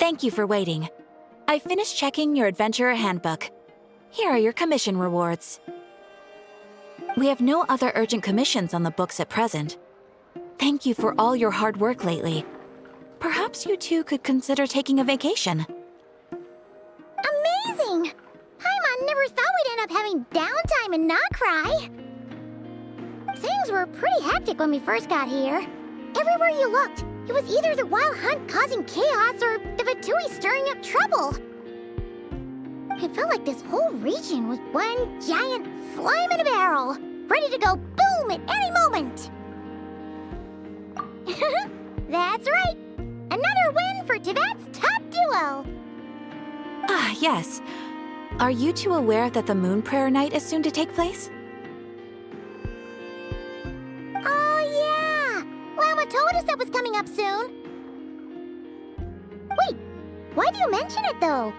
Thank you for waiting. I finished checking your adventurer handbook. Here are your commission rewards. We have no other urgent commissions on the books at present. Thank you for all your hard work lately. Perhaps you two could consider taking a vacation. Amazing! Paimon never thought we'd end up having downtime in Nod-Krai. Things were pretty hectic when we first got here. Everywhere you looked, it was either the Wild Hunt causing chaos or the Fatui stirring up trouble. It felt like this whole region was one giant slime in a barrel, ready to go boom at any moment. That's right! Another win for Tibet's top duo! Ah, yes. Are you two aware that the Moon Prayer Night is soon to take place? Oh, yeah! Lama told us that was coming up soon. Wait, why do you mention it, though?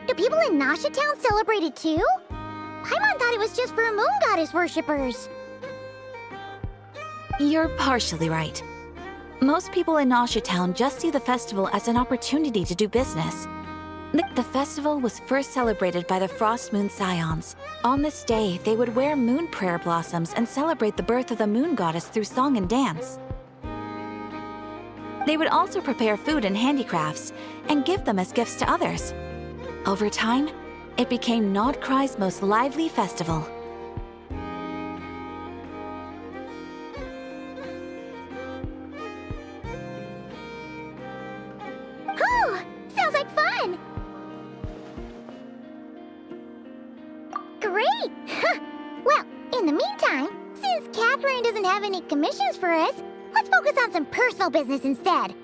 Do people in Nasha Town celebrate it, too? Paimon thought it was just for moon goddess worshippers. You're partially right. Most people in Nasha Town just see the festival as an opportunity to do business. The festival was first celebrated by the Frost Moon Scions. On this day, they would wear moon prayer blossoms and celebrate the birth of the moon goddess through song and dance. They would also prepare food and handicrafts and give them as gifts to others. Over time, it became Nod-Krai's most lively festival. Oh, sounds like fun! Great! Well, in the meantime, since Catherine doesn't have any commissions for us, let's focus on some personal business instead.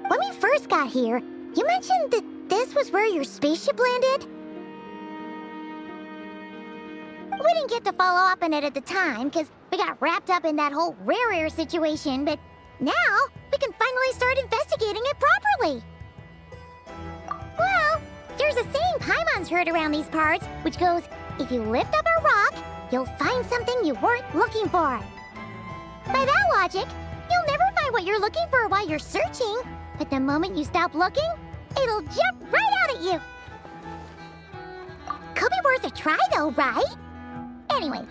When we first got here, you mentioned that this was where your spaceship landed? We didn't get to follow up on it at the time, because we got wrapped up in that whole rare situation, but now we can finally start investigating it properly. Well, there's a saying Paimon's heard around these parts, which goes, if you lift up a rock, you'll find something you weren't looking for. By that logic, you'll never find what you're looking for while you're searching, but the moment you stop looking, it'll jump right out at you. Could be worth a try though, right? Anyway,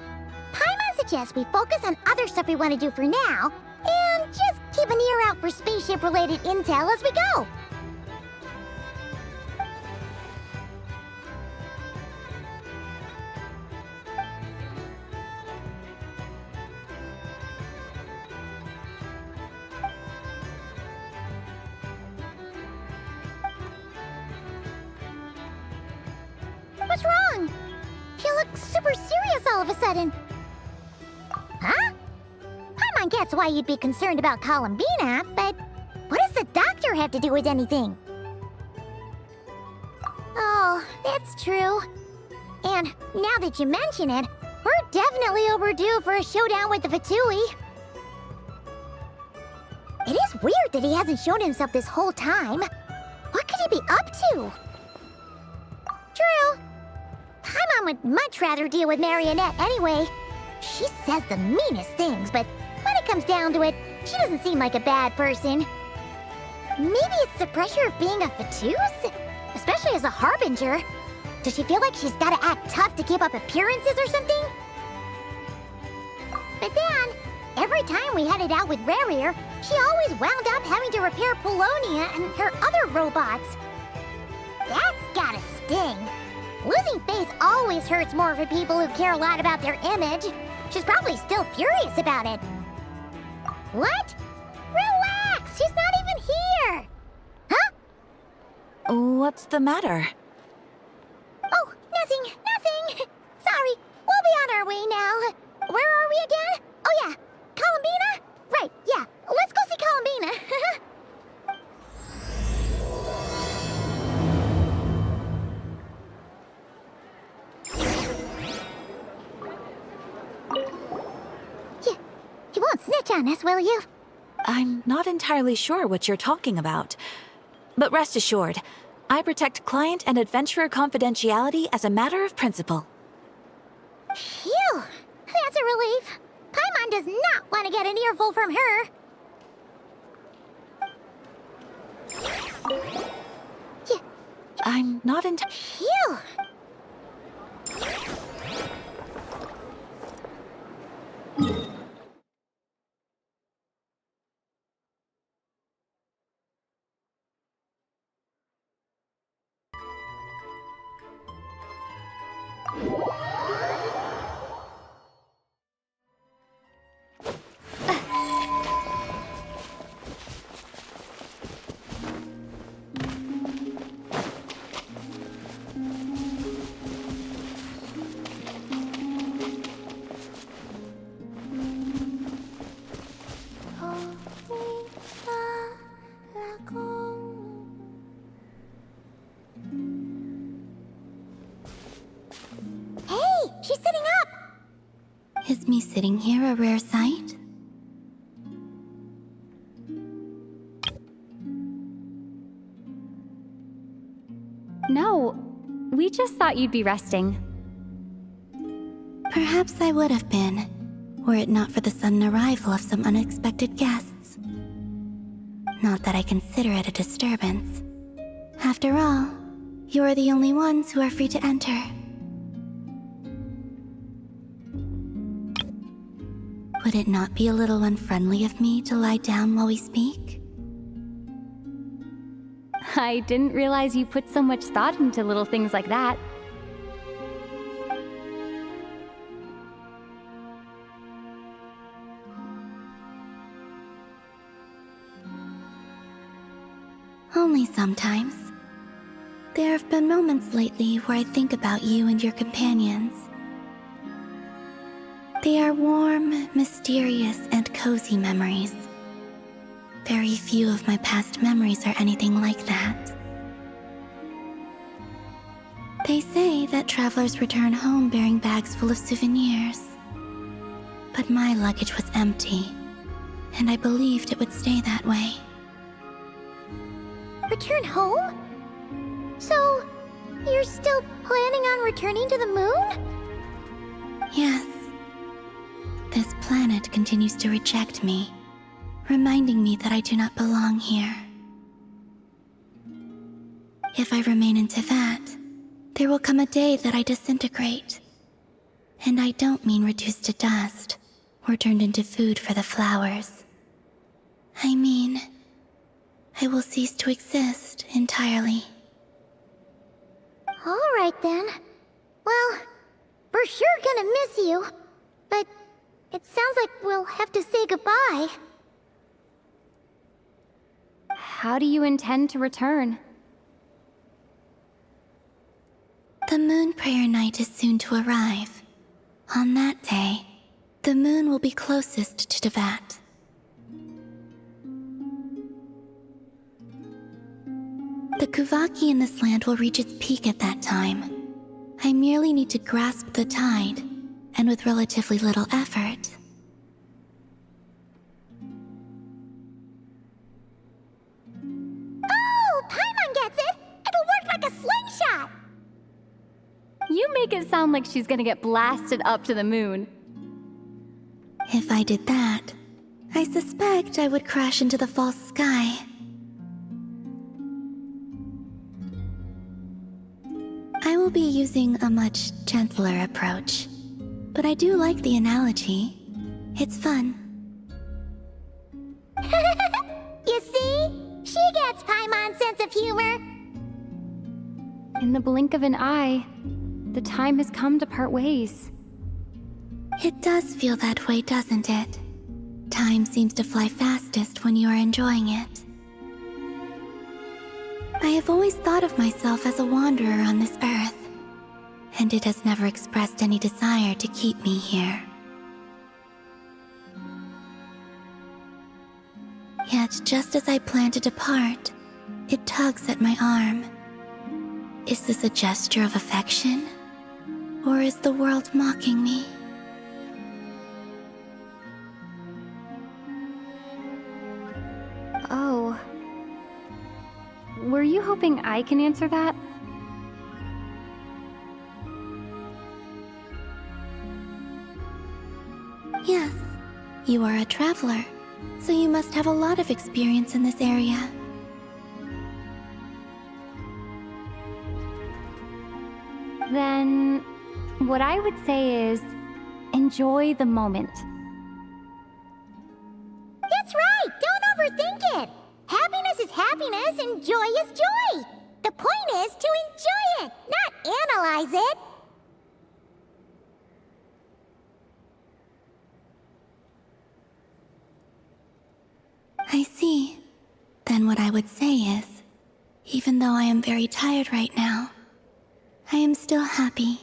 Paimon suggests we focus on other stuff we want to do for now, and just keep an ear out for spaceship-related intel as we go. What's wrong? You look super serious all of a sudden. Huh? Paimon gets why you'd be concerned about Columbina, but what does the doctor have to do with anything? Oh, that's true. And now that you mention it, we're definitely overdue for a showdown with the Fatui. It is weird that he hasn't shown himself this whole time. What could he be up to? True. Paimon would much rather deal with Marionette anyway. She says the meanest things, but when it comes down to it, she doesn't seem like a bad person. Maybe it's the pressure of being a Fatuse? Especially as a Harbinger. Does she feel like she's gotta act tough to keep up appearances or something? But then, every time we headed out with Rarier, she always wound up having to repair Polonia and her other robots. That's gotta sting. Losing face always hurts more for people who care a lot about their image. She's probably still furious about it. What? Relax! She's not even here! Huh? What's the matter? Oh, nothing. Sorry, we'll be on our way now. Where are we again? Oh yeah, Columbina? Right, yeah, let's go see Columbina. You won't snitch on us, will you? I'm not entirely sure what you're talking about. But rest assured, I protect client and adventurer confidentiality as a matter of principle. Phew! That's a relief. Paimon does not want to get an earful from her. I'm not entirely... Phew! Hey, she's sitting up! Is me sitting here a rare sight? No, we just thought you'd be resting. Perhaps I would have been, were it not for the sudden arrival of some unexpected guests. Not that I consider it a disturbance. After all, you are the only ones who are free to enter. Would it not be a little unfriendly of me to lie down while we speak? I didn't realize you put so much thought into little things like that. Only sometimes. There have been moments lately where I think about you and your companions. They are warm, mysterious, and cozy memories. Very few of my past memories are anything like that. They say that travelers return home bearing bags full of souvenirs. But my luggage was empty, and I believed it would stay that way. Return home? So, you're still planning on returning to the moon? Yes. This planet continues to reject me, reminding me that I do not belong here. If I remain in Teyvat, there will come a day that I disintegrate. And I don't mean reduced to dust, or turned into food for the flowers. I mean, I will cease to exist entirely. Alright then. Well, we're sure gonna miss you. But it sounds like we'll have to say goodbye. How do you intend to return? The moon prayer night is soon to arrive. On that day, the moon will be closest to Teyvat. The Kuvaki in this land will reach its peak at that time. I merely need to grasp the tide, and with relatively little effort. Oh, Paimon gets it! It'll work like a slingshot! You make it sound like she's gonna get blasted up to the moon. If I did that, I suspect I would crash into the false sky. I will be using a much gentler approach, but I do like the analogy. It's fun. You see? She gets Paimon's sense of humor. In the blink of an eye, the time has come to part ways. It does feel that way, doesn't it? Time seems to fly fastest when you are enjoying it. I have always thought of myself as a wanderer on this earth, and it has never expressed any desire to keep me here. Yet, just as I plan to depart, it tugs at my arm. Is this a gesture of affection? Or is the world mocking me? Oh. Were you hoping I can answer that? Yes, you are a traveler, so you must have a lot of experience in this area. Then, what I would say is, enjoy the moment. That's right! Don't overthink it! Happiness is happiness and joy is joy! The point is to enjoy it, not analyze it! I see. Then what I would say is, even though I am very tired right now, I am still happy.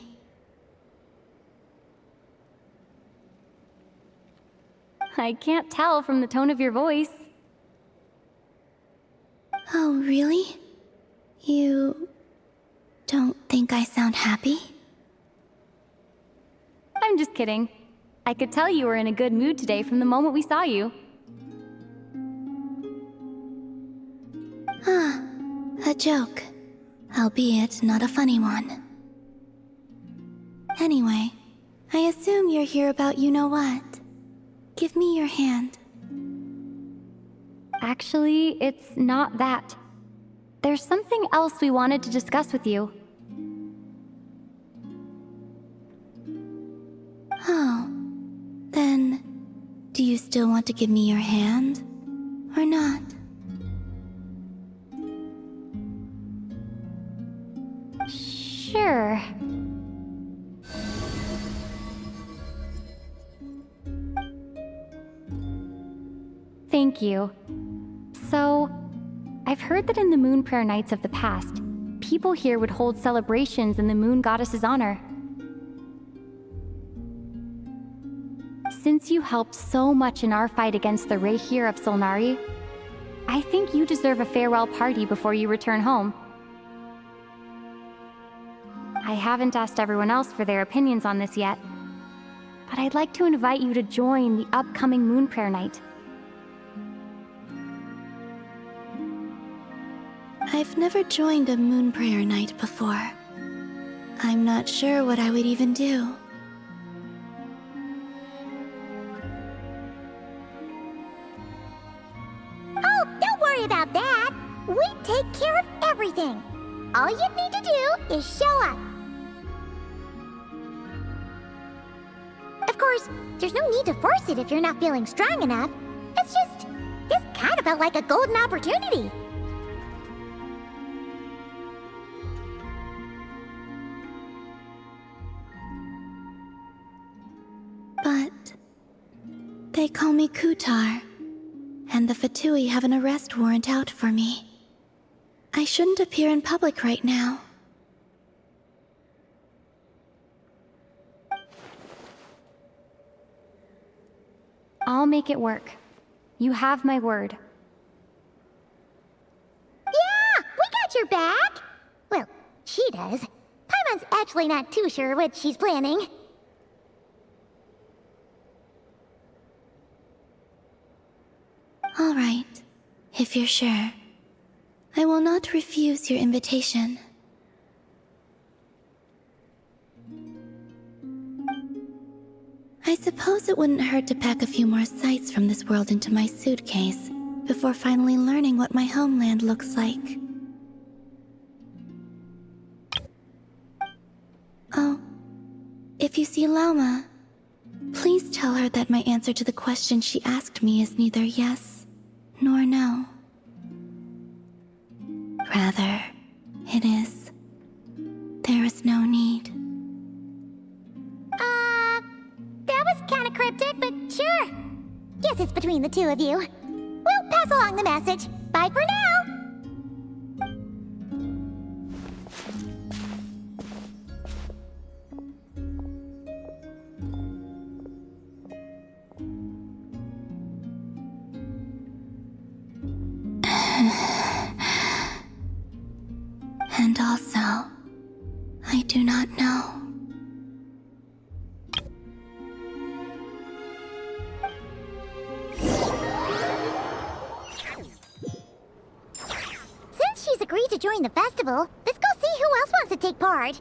I can't tell from the tone of your voice. Oh, really? You don't think I sound happy? I'm just kidding. I could tell you were in a good mood today from the moment we saw you. Ah, a joke. Albeit not a funny one. Anyway, I assume you're here about you-know-what. Give me your hand. Actually, it's not that. There's something else we wanted to discuss with you. Oh, then, do you still want to give me your hand? Or not? Sure. Thank you. So, I've heard that in the Moon Prayer Nights of the past, people here would hold celebrations in the Moon Goddess's honor. Since you helped so much in our fight against the Rehir of Solnari, I think you deserve a farewell party before you return home. I haven't asked everyone else for their opinions on this yet, but I'd like to invite you to join the upcoming Moon Prayer Night. I've never joined a Moon Prayer Night before. I'm not sure what I would even do. Oh, don't worry about that! We take care of everything! All you need to do is show up! Of course, there's no need to force it if you're not feeling strong enough. It's just, this kind of felt like a golden opportunity. But they call me Kutar, and the Fatui have an arrest warrant out for me. I shouldn't appear in public right now. I'll make it work. You have my word. Yeah, we got your back! Well, she does. Paimon's actually not too sure what she's planning. All right, if you're sure. I will not refuse your invitation. I suppose it wouldn't hurt to pack a few more sights from this world into my suitcase before finally learning what my homeland looks like. Oh, if you see Lauma, please tell her that my answer to the question she asked me is neither yes nor no. Rather, it is. There is no need. That was kinda cryptic, but sure. Guess it's between the two of you. We'll pass along the message. Bye for now! And also, I do not know. Since she's agreed to join the festival, let's go see who else wants to take part.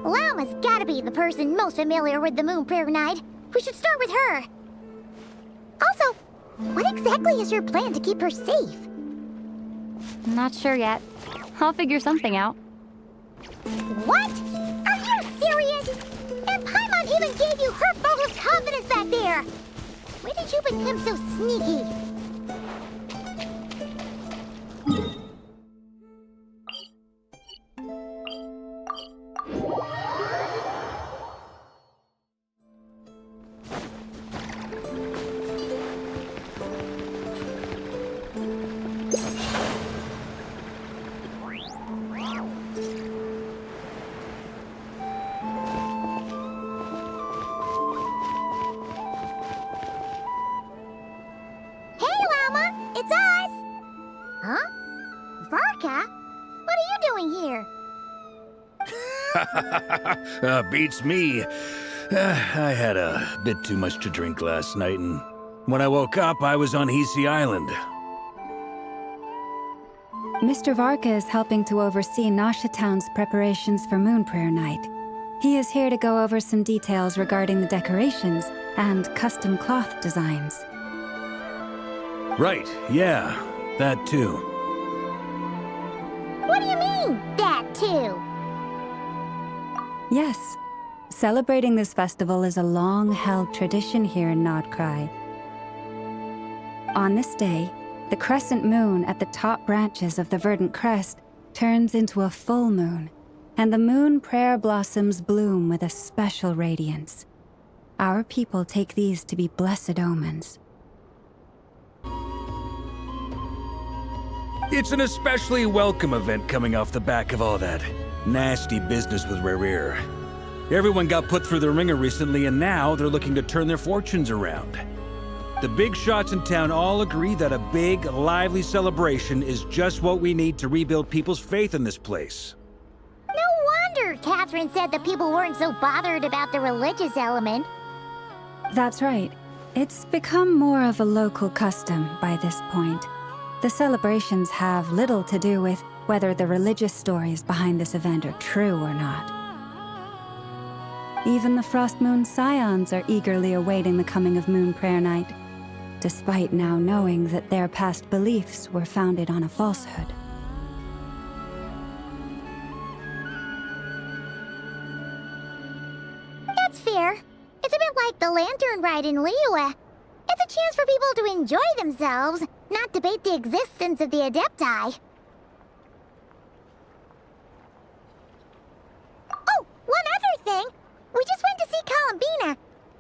Lauma's gotta be the person most familiar with the Moon Prayer Night. We should start with her. Also, what exactly is your plan to keep her safe? Not sure yet. I'll figure something out. What? You hurt Bogo's confidence back there! When did you become so sneaky? Hey, Llama! It's us! Huh? Varka? What are you doing here? Beats me. I had a bit too much to drink last night, and when I woke up, I was on Hisi Island. Mr. Varka is helping to oversee Nasha Town's preparations for Moon Prayer Night. He is here to go over some details regarding the decorations and custom cloth designs. Right, yeah, that too. What do you mean, that too? Yes, celebrating this festival is a long-held tradition here in Nod-Krai. On this day, the crescent moon at the top branches of the verdant crest turns into a full moon, and the moon prayer blossoms bloom with a special radiance. Our people take these to be blessed omens. It's an especially welcome event coming off the back of all that nasty business with Rare. Everyone got put through the ringer recently, and now they're looking to turn their fortunes around. The big shots in town all agree that a big, lively celebration is just what we need to rebuild people's faith in this place. No wonder Catherine said that people weren't so bothered about the religious element. That's right. It's become more of a local custom by this point. The celebrations have little to do with whether the religious stories behind this event are true or not. Even the Frost Moon Scions are eagerly awaiting the coming of Moon Prayer Night, despite now knowing that their past beliefs were founded on a falsehood. That's fair. It's a bit like the lantern ride in Liyue. It's a chance for people to enjoy themselves, not debate the existence of the Adepti. Oh, one other thing! We just went to see Columbina.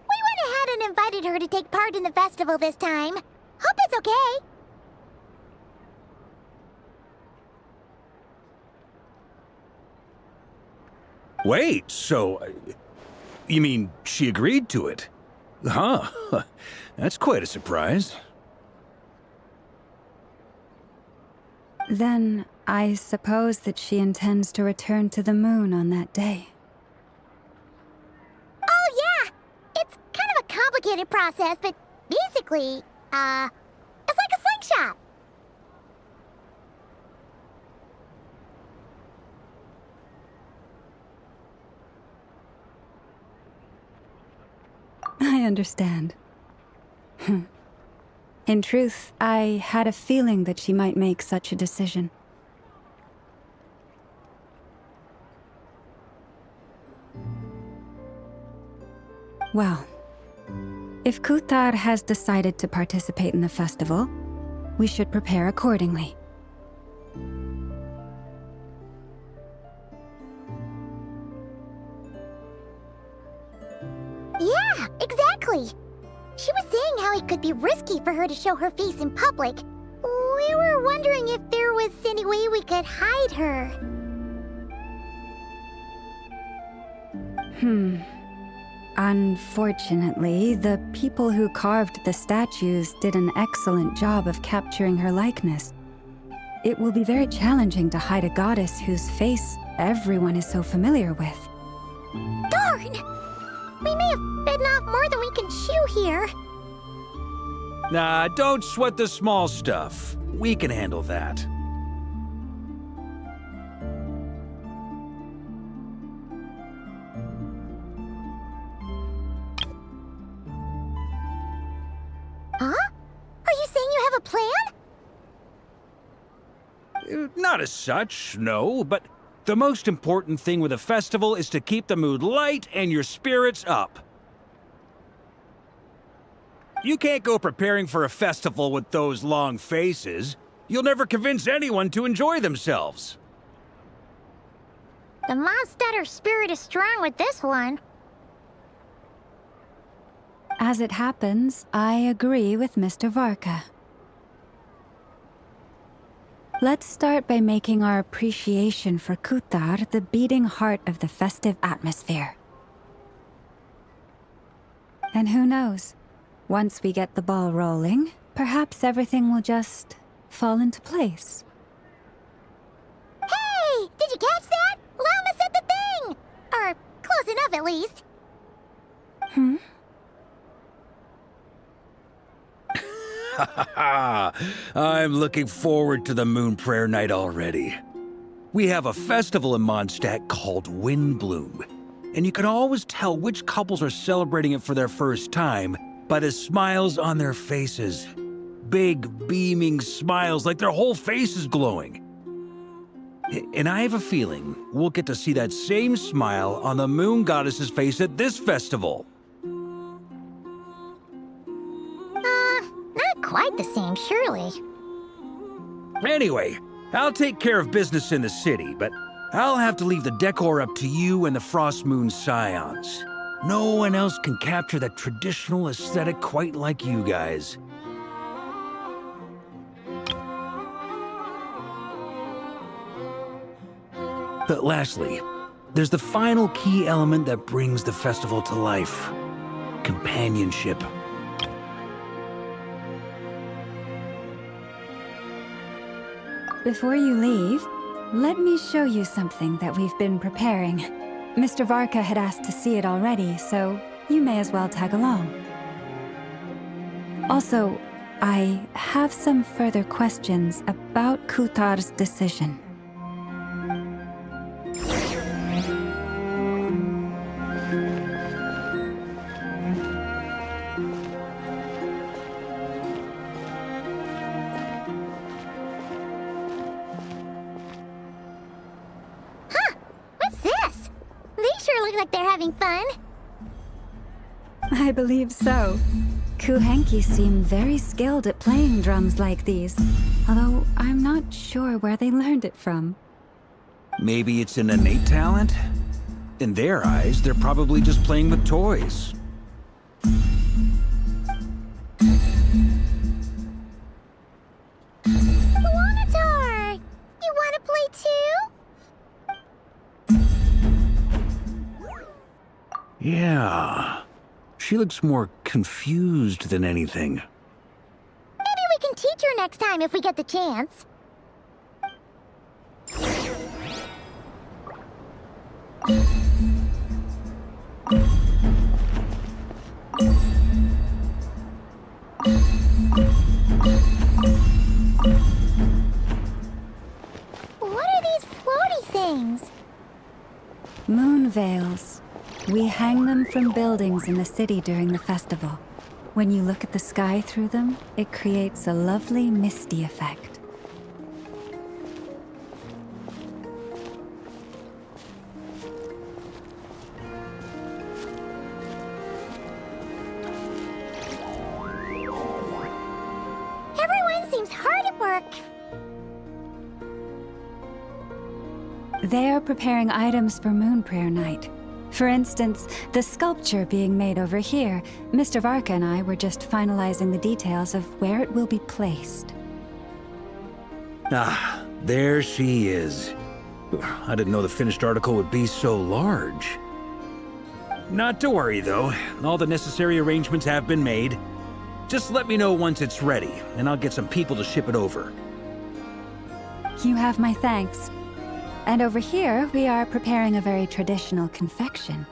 We went ahead and invited her to take part in the festival this time. Hope it's okay. Wait, so... you mean she agreed to it? Huh. That's quite a surprise. Then I suppose that she intends to return to the moon on that day. Oh, yeah! It's kind of a complicated process, but basically, it's like a slingshot. I understand. In truth, I had a feeling that she might make such a decision. Well, if Kuthar has decided to participate in the festival, we should prepare accordingly. Yeah, exactly. She was saying how it could be risky for her to show her face in public. We were wondering if there was any way we could hide her. Unfortunately, the people who carved the statues did an excellent job of capturing her likeness. It will be very challenging to hide a goddess whose face everyone is so familiar with. Darn! We may have bitten off more than we can chew here. Nah, don't sweat the small stuff. We can handle that. Huh? Are you saying you have a plan? Not as such, no, but the most important thing with a festival is to keep the mood light and your spirits up. You can't go preparing for a festival with those long faces. You'll never convince anyone to enjoy themselves. The Mondstatter spirit is strong with this one. As it happens, I agree with Mr. Varka. Let's start by making our appreciation for Kutar the beating heart of the festive atmosphere. And who knows? Once we get the ball rolling, perhaps everything will just fall into place. Hey! Did you catch that? Llama said the thing! Or close enough, at least. I'm looking forward to the Moon Prayer Night already. We have a festival in Mondstadt called Windbloom, and you can always tell which couples are celebrating it for their first time by the smiles on their faces. Big, beaming smiles like their whole face is glowing. And I have a feeling we'll get to see that same smile on the Moon Goddess's face at this festival. Not quite the same, surely. Anyway, I'll take care of business in the city, but I'll have to leave the decor up to you and the Frost Moon Scions. No one else can capture that traditional aesthetic quite like you guys. But lastly, there's the final key element that brings the festival to life: companionship. Before you leave, let me show you something that we've been preparing. Mr. Varka had asked to see it already, so you may as well tag along. Also, I have some further questions about Kutar's decision. Like they're having fun. I believe so. Kuhenki seem very skilled at playing drums like these, although I'm not sure where they learned it from. Maybe it's an innate talent? In their eyes, they're probably just playing with toys. Wanatar! You want to play too? Yeah. She looks more confused than anything. Maybe we can teach her next time if we get the chance. What are these floaty things? Moon veils. We hang them from buildings in the city during the festival. When you look at the sky through them, it creates a lovely misty effect. Everyone seems hard at work. They are preparing items for Moon Prayer Night. For instance, the sculpture being made over here, Mr. Varka and I were just finalizing the details of where it will be placed. Ah, there she is. I didn't know the finished article would be so large. Not to worry, though. All the necessary arrangements have been made. Just let me know once it's ready, and I'll get some people to ship it over. You have my thanks. And over here, we are preparing a very traditional confection.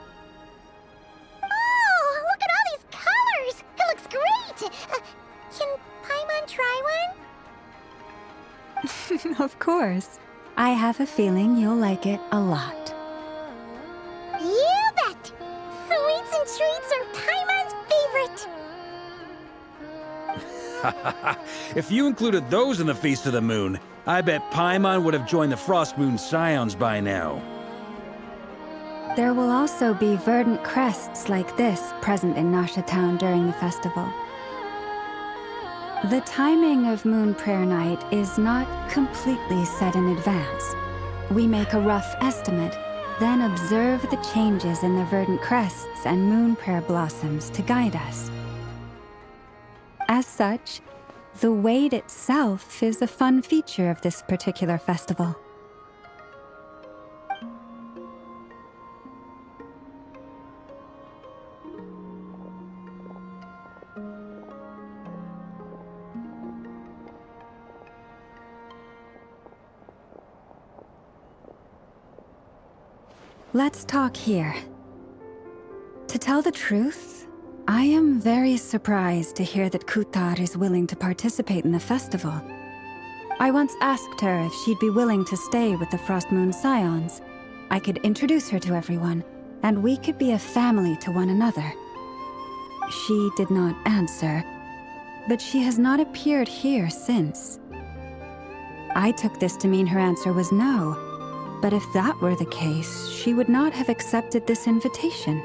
Oh, look at all these colors! It looks great! Can Paimon try one? Of course. I have a feeling you'll like it a lot. You bet! Sweets and treats are Paimon's favorite! If you included those in the Feast of the Moon, I bet Paimon would have joined the Frost Moon Scions by now. There will also be verdant crests like this present in Nasha Town during the festival. The timing of Moon Prayer Night is not completely set in advance. We make a rough estimate, then observe the changes in the verdant crests and moon prayer blossoms to guide us. As such, the wait itself is a fun feature of this particular festival. Let's talk here. To tell the truth, I am very surprised to hear that Kutar is willing to participate in the festival. I once asked her if she'd be willing to stay with the Frost Moon Scions. I could introduce her to everyone, and we could be a family to one another. She did not answer, but she has not appeared here since. I took this to mean her answer was no, but if that were the case, she would not have accepted this invitation.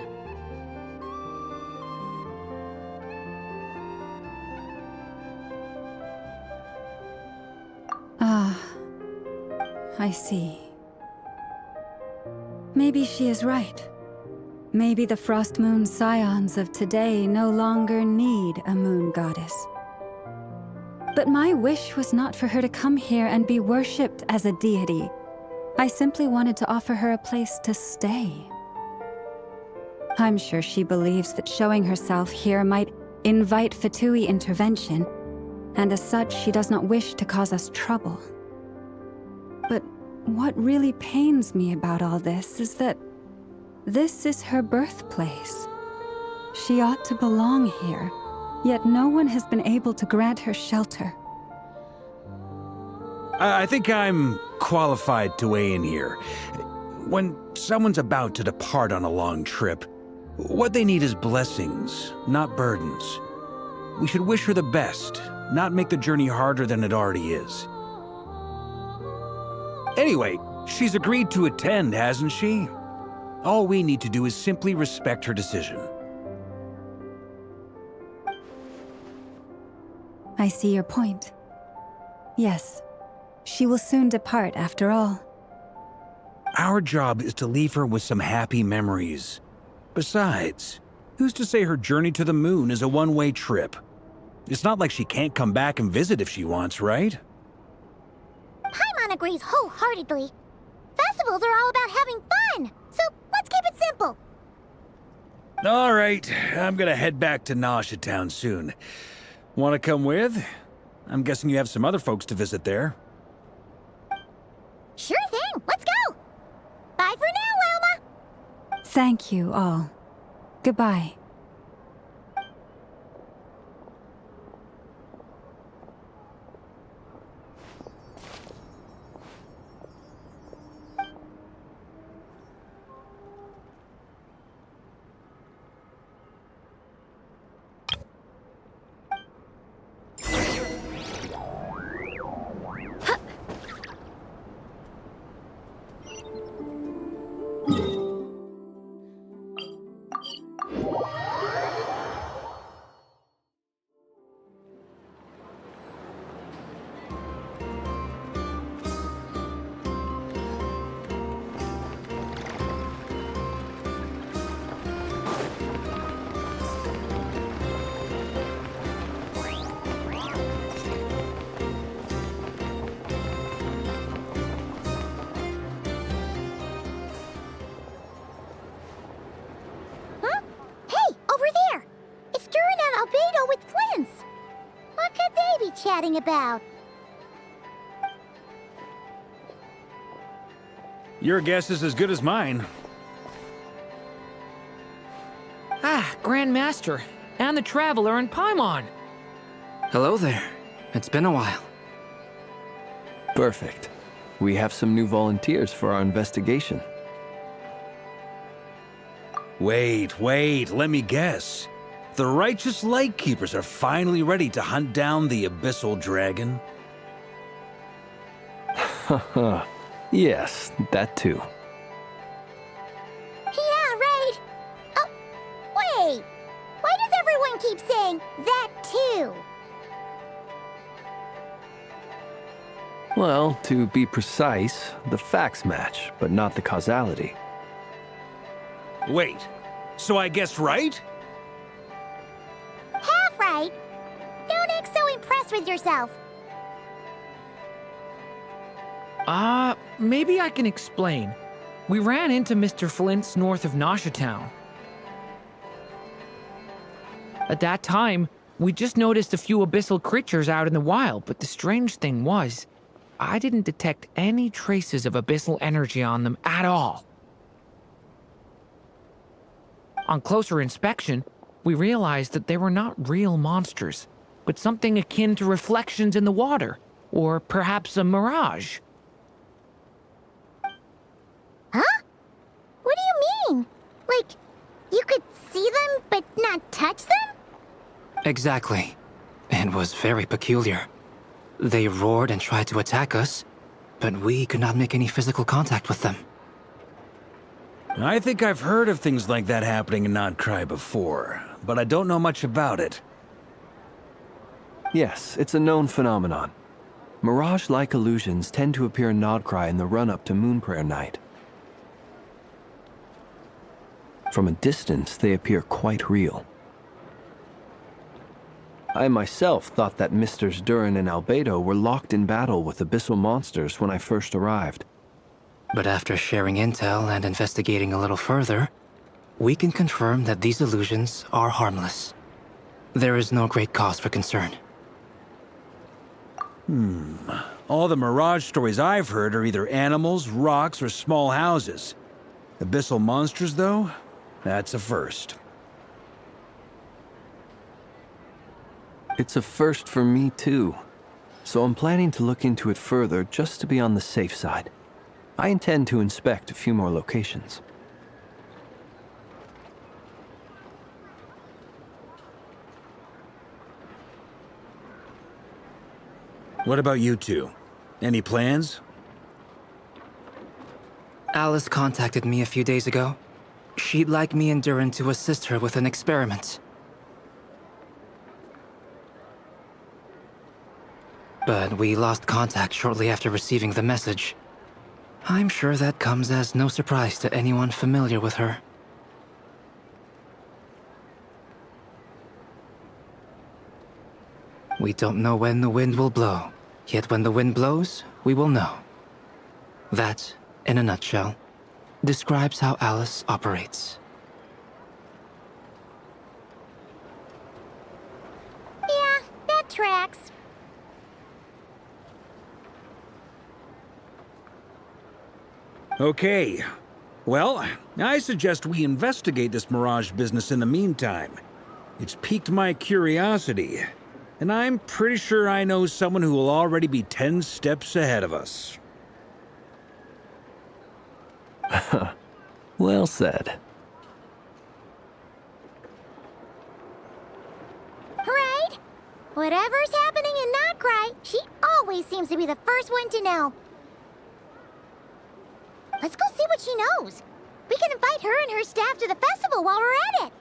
I see. Maybe she is right. Maybe the Frost Moon Scions of today no longer need a moon goddess. But my wish was not for her to come here and be worshipped as a deity. I simply wanted to offer her a place to stay. I'm sure she believes that showing herself here might invite Fatui intervention, and as such, she does not wish to cause us trouble. But what really pains me about all this is that this is her birthplace. She ought to belong here, yet no one has been able to grant her shelter. I think I'm qualified to weigh in here. When someone's about to depart on a long trip, what they need is blessings, not burdens. We should wish her the best, not make the journey harder than it already is. Anyway, she's agreed to attend, hasn't she? All we need to do is simply respect her decision. I see your point. Yes, she will soon depart after all. Our job is to leave her with some happy memories. Besides, who's to say her journey to the moon is a one-way trip? It's not like she can't come back and visit if she wants, right? Paimon agrees wholeheartedly. Festivals are all about having fun, so let's keep it simple. All right, I'm gonna head back to Nausea Town soon. Want to come with? I'm guessing you have some other folks to visit there. Sure thing, let's go! Bye for now, Wilma! Thank you all. Goodbye. Chatting about? Your guess is as good as mine. Ah, Grand Master, and the Traveler and Paimon. Hello there. It's been a while. Perfect. We have some new volunteers for our investigation. Wait, let me guess. The righteous Lightkeepers are finally ready to hunt down the Abyssal Dragon? Haha. Yes, that too. Yeah, right! Oh, wait! Why does everyone keep saying that too? Well, to be precise, the facts match, but not the causality. Wait, so I guessed right? Half right. Don't act so impressed with yourself. Maybe I can explain. We ran into Mr. Flint's north of Nasha Town. At that time, we just noticed a few abyssal creatures out in the wild, but the strange thing was, I didn't detect any traces of abyssal energy on them at all. On closer inspection, we realized that they were not real monsters, but something akin to reflections in the water, or perhaps a mirage. Huh? What do you mean? Like, you could see them but not touch them? Exactly. It was very peculiar. They roared and tried to attack us, but we could not make any physical contact with them. I think I've heard of things like that happening in Nod-Krai before, but I don't know much about it. Yes, it's a known phenomenon. Mirage-like illusions tend to appear in Nod-Krai in the run-up to Moon Prayer Night. From a distance, they appear quite real. I myself thought that Misters Durin and Albedo were locked in battle with abyssal monsters when I first arrived. But after sharing intel and investigating a little further, we can confirm that these illusions are harmless. There is no great cause for concern. All the Mirage stories I've heard are either animals, rocks, or small houses. Abyssal monsters, though? That's a first. It's a first for me, too. So I'm planning to look into it further just to be on the safe side. I intend to inspect a few more locations. What about you two? Any plans? Alice contacted me a few days ago. She'd like me and Durin to assist her with an experiment. But we lost contact shortly after receiving the message. I'm sure that comes as no surprise to anyone familiar with her. We don't know when the wind will blow, yet when the wind blows, we will know. That, in a nutshell, describes how Alice operates. Yeah, that tracks. Okay. Well, I suggest we investigate this Mirage business in the meantime. It's piqued my curiosity, and I'm pretty sure I know someone who will already be 10 steps ahead of us. Well said. Right? Whatever's happening in Nod-Krai, she always seems to be the first one to know. Let's go see what she knows. We can invite her and her staff to the festival while we're at it.